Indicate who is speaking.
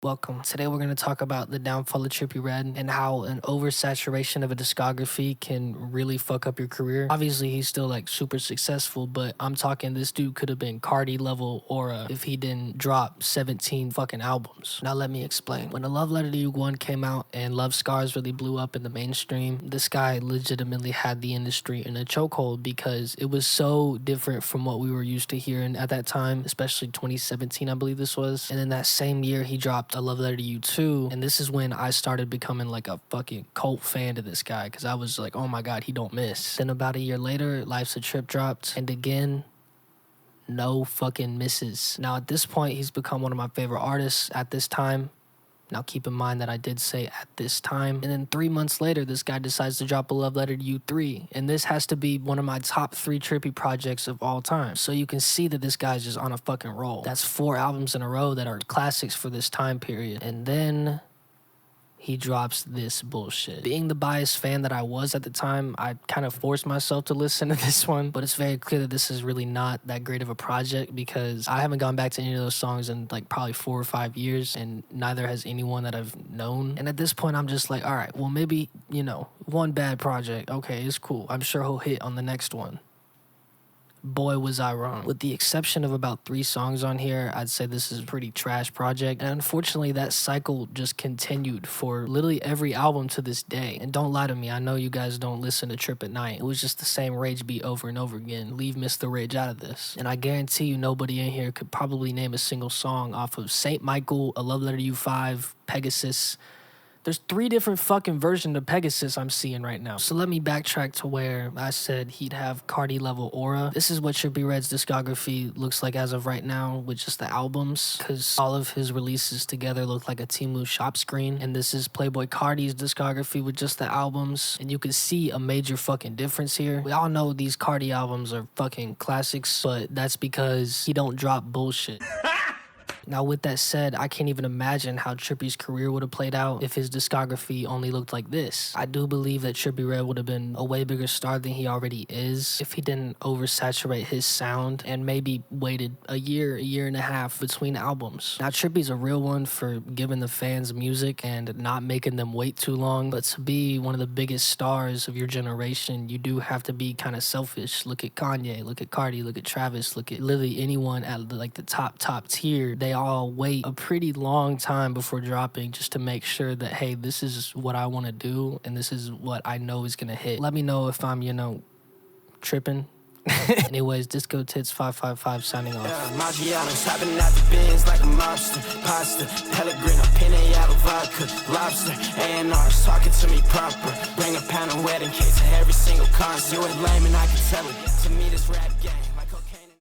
Speaker 1: Welcome. Today we're going to talk about the downfall of Trippie Redd and how an oversaturation of a discography can really fuck up your career. Obviously, he's still like super successful, but I'm talking this dude could have been Cardi level aura if he didn't drop 17 fucking albums. Now let me explain. When A Love Letter to You 1 came out and Love Scars really blew up in the mainstream, this guy legitimately had the industry in a chokehold because it was so different from what we were used to hearing at that time, especially 2017, I believe this was. And then that same year, he dropped A Love Letter to You 2, and this is when I started becoming like a fucking cult fan to this guy because I was like, oh my god, he don't miss. Then about a year later, Life's a Trip dropped, and again, no fucking misses. Now at this point, he's become one of my favorite artists at this time. Now keep in mind that I did say at this time. And then 3 months later, this guy decides to drop A Love Letter to You 3. And this has to be one of my top 3 Trippie projects of all time. So you can see that this guy's just on a fucking roll. That's 4 albums in a row that are classics for this time period. And then he drops this bullshit. Being the biased fan that I was at the time, I kind of forced myself to listen to this one, but it's very clear that this is really not that great of a project because I haven't gone back to any of those songs in like probably 4 or 5 years, and neither has anyone that I've known. And at this point, I'm just like, all right, well, maybe, one bad project. Okay, it's cool. I'm sure he'll hit on the next one. Boy, was I wrong. With the exception of about 3 songs on here, I'd say this is a pretty trash project. And unfortunately, that cycle just continued for literally every album to this day. And don't lie to me, I know you guys don't listen to Trip at Night. It was just the same rage beat over and over again. Leave Mr. Rage out of this. And I guarantee you nobody in here could probably name a single song off of St. Michael, A Love Letter to You 5, Pegasus. There's 3 different fucking versions of Pegasus I'm seeing right now. So let me backtrack to where I said he'd have Cardi level aura. This is what Trippie Redd's discography looks like as of right now with just the albums, because all of his releases together look like a Temu shop screen. And this is Playboy Cardi's discography with just the albums. And you can see a major fucking difference here. We all know these Cardi albums are fucking classics, but that's because he don't drop bullshit. Now, with that said, I can't even imagine how Trippie's career would have played out if his discography only looked like this. I do believe that Trippie Redd would have been a way bigger star than he already is if he didn't oversaturate his sound and maybe waited a year and a half between albums. Now, Trippie's a real one for giving the fans music and not making them wait too long, but to be one of the biggest stars of your generation, you do have to be kind of selfish. Look at Kanye, look at Cardi, look at Travis, look at literally anyone at like the top tier. They all wait a pretty long time before dropping just to make sure that, hey, this is what I want to do and this is what I know is gonna hit. Let me know if I'm, tripping. Anyways, Disco Tits 555 signing off.
Speaker 2: Maggiano's hopping out the bins like a mobster. Pasta, Pellegrino, penne out of vodka. Lobster, A&R's talking to me proper. Bring a pound of wedding cakes to every single concert. You ain't lame and I can tell it. To me, this rap game.